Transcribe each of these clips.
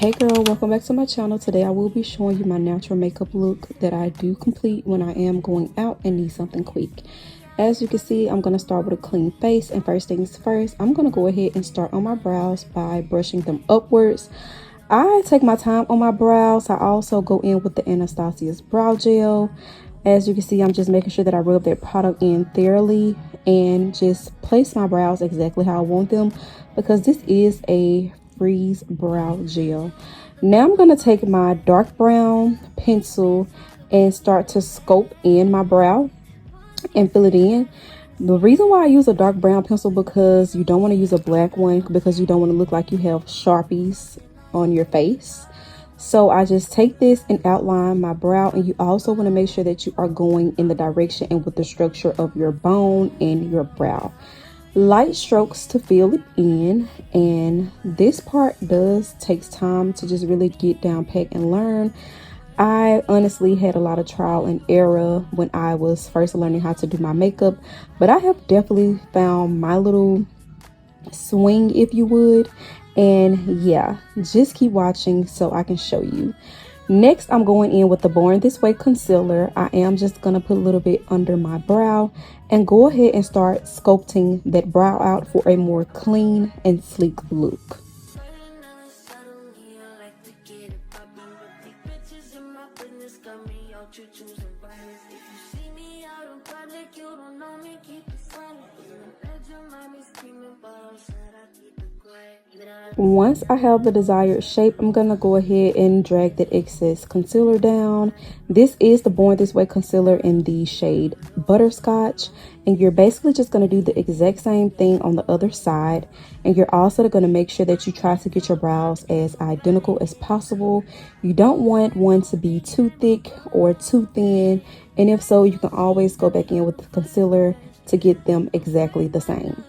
Hey girl, welcome back to my channel. Today I will be showing you my natural makeup look that I do complete when I am going out and need something quick. As you can see, I'm going to start with a clean face, and first things first, I'm going to go ahead and start on my brows by brushing them upwards. I take my time on my brows. I also go in with the Anastasia's brow gel. As you can see, I'm just making sure that I rub that product in thoroughly and just place my brows exactly how I want them, because this is a freeze brow gel. Now I'm going to take my dark brown pencil and start to scope in my brow and fill it in. The reason why I use a dark brown pencil, because you don't want to use a black one, because you don't want to look like you have Sharpies on your face. So I just take this and outline my brow, and you also want to make sure that you are going in the direction and with the structure of your bone and your brow. Light strokes to fill it in, and this part takes time to just really get down pat and learn. I honestly had a lot of trial and error when I was first learning how to do my makeup, but I have definitely found my little swing, if you would. And yeah, just keep watching so I can show you. Next, I'm going in with the Born This Way concealer. I am just going to put a little bit under my brow and go ahead and start sculpting that brow out for a more clean and sleek look. Once I have the desired shape, I'm going to go ahead and drag that excess concealer down. This is the Born This Way concealer in the shade Butterscotch. And you're basically just going to do the exact same thing on the other side. And you're also going to make sure that you try to get your brows as identical as possible. You don't want one to be too thick or too thin. And if so, you can always go back in with the concealer to get them exactly the same.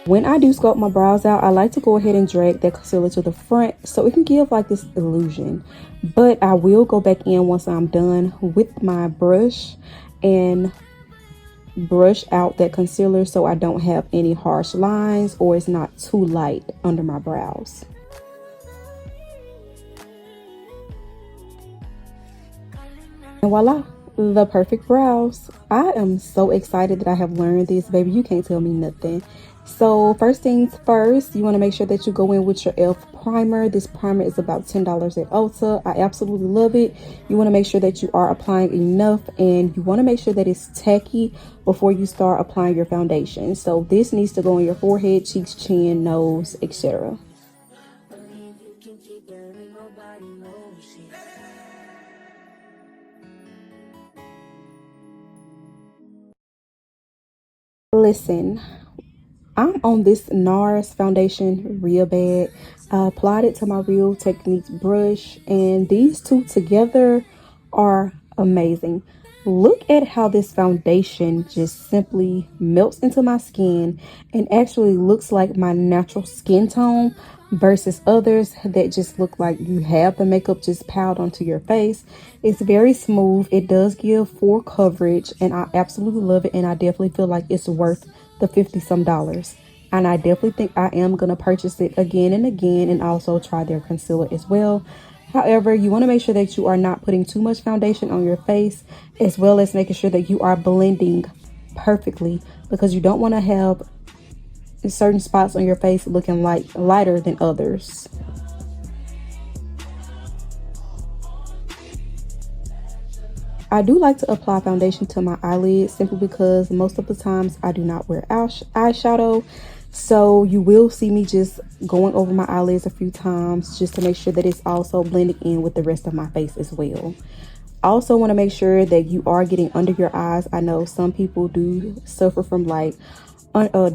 When I do sculpt my brows out, I like to go ahead and drag that concealer to the front so it can give like this illusion. But I will go back in once I'm done with my brush and brush out that concealer so I don't have any harsh lines or it's not too light under my brows. And voila, the perfect brows. I am so excited that I have learned this, baby. You can't tell me nothing. So first things first, you want to make sure that you go in with your e.l.f. primer. This primer is about $10 at Ulta. I absolutely love it. You want to make sure that you are applying enough, and you want to make sure that it's tacky before you start applying your foundation. So this needs to go on your forehead, cheeks, chin, nose, etc. Listen, I'm on this NARS foundation real bad. I applied it to my Real Techniques brush, and these two together are amazing. Look at how this foundation just simply melts into my skin and actually looks like my natural skin tone versus others that just look like you have the makeup just piled onto your face. It's very smooth. It does give full coverage, and I absolutely love it, and I definitely feel like it's worth the 50 some dollars. And I definitely think I am going to purchase it again and again, and also try their concealer as well. However, you want to make sure that you are not putting too much foundation on your face, as well as making sure that you are blending perfectly, because you don't want to have certain spots on your face looking lighter than others. I do like to apply foundation to my eyelids simply because most of the times I do not wear eyeshadow. So you will see me just going over my eyelids a few times just to make sure that it's also blending in with the rest of my face as well. Also want to make sure that you are getting under your eyes. I know some people do suffer from like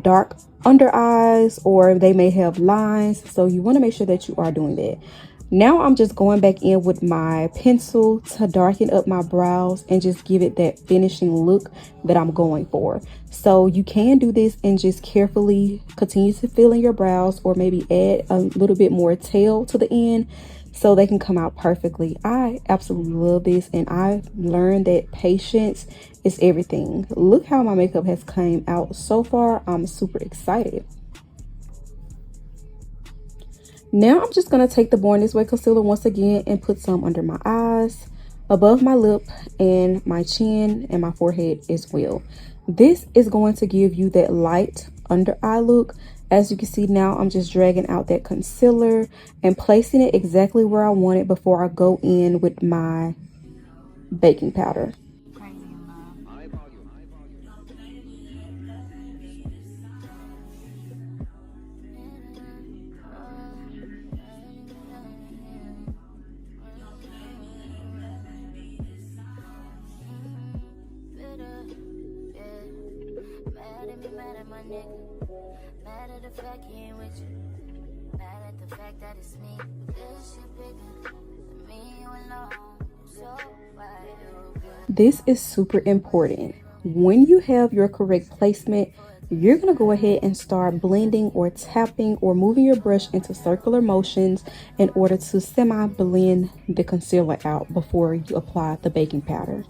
dark under eyes, or they may have lines. So you want to make sure that you are doing that. Now I'm just going back in with my pencil to darken up my brows and just give it that finishing look that I'm going for. So you can do this and just carefully continue to fill in your brows, or maybe add a little bit more tail to the end so they can come out perfectly. I absolutely love this, and I've learned that patience is everything. Look how my makeup has came out so far. I'm super excited. Now I'm just going to take the Born This Way concealer once again and put some under my eyes, above my lip, and my chin and my forehead as well. This is going to give you that light under eye look. As you can see now, I'm just dragging out that concealer and placing it exactly where I want it before I go in with my baking powder. Mad at the fact he ain't with you. Mad at the fact that it's me. This shit bigger than me alone. So this is super important. When you have your correct placement, you're going to go ahead and start blending or tapping or moving your brush into circular motions in order to semi-blend the concealer out before you apply the baking powder.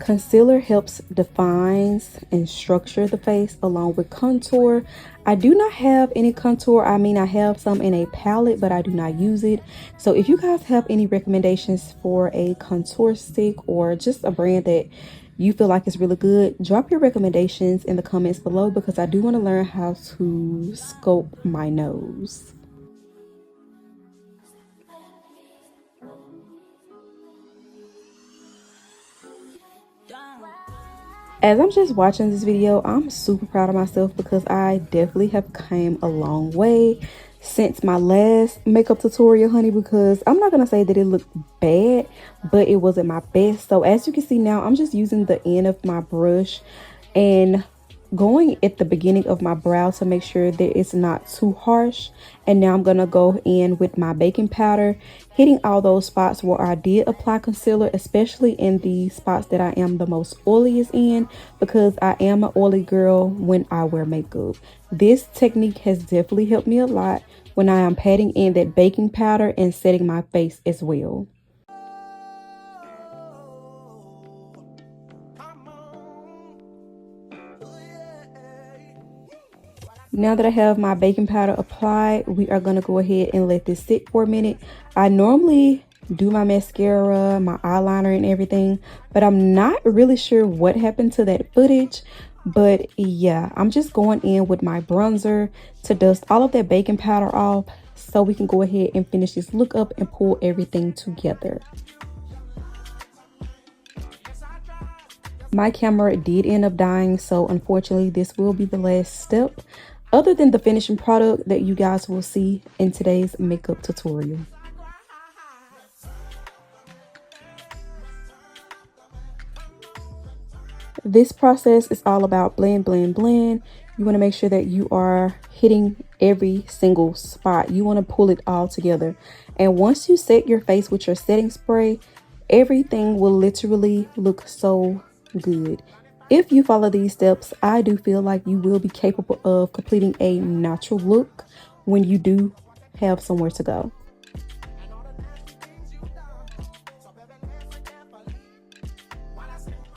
Concealer helps defines and structure the face along with contour. I do not have any contour. I mean, I have some in a palette, but I do not use it. So if you guys have any recommendations for a contour stick or just a brand that you feel like is really good, drop your recommendations in the comments below because I do want to learn how to sculpt my nose. As I'm just watching this video, I'm super proud of myself because I definitely have came a long way since my last makeup tutorial, honey, because I'm not gonna say that it looked bad, but it wasn't my best. So as you can see now, I'm just using the end of my brush and going at the beginning of my brow to make sure that it's not too harsh. And now I'm gonna go in with my baking powder, hitting all those spots where I did apply concealer, especially in the spots that I am the most oiliest in, because I am an oily girl when I wear makeup. This technique has definitely helped me a lot when I am patting in that baking powder and setting my face as well. Now that I have my baking powder applied, we are going to go ahead and let this sit for a minute. I normally do my mascara, my eyeliner and everything, but I'm not really sure what happened to that footage. But yeah, I'm just going in with my bronzer to dust all of that baking powder off so we can go ahead and finish this look up and pull everything together. My camera did end up dying, so unfortunately this will be the last step other than the finishing product that you guys will see in today's makeup tutorial. This process is all about blend, blend, blend. You want to make sure that you are hitting every single spot. You want to pull it all together. And once you set your face with your setting spray, everything will literally look so good. If you follow these steps, I do feel like you will be capable of completing a natural look when you do have somewhere to go.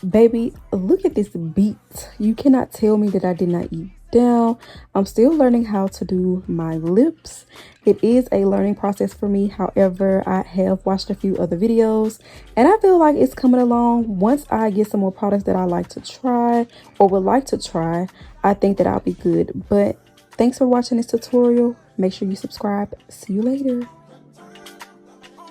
Baby, look at this beat. You cannot tell me that I did not eat down. I'm still learning how to do my lips. It is a learning process for me. However, I have watched a few other videos and I feel like it's coming along. Once I get some more products that I like to try or would like to try, I think that I'll be good. But thanks for watching this tutorial. Make sure you subscribe. See you later.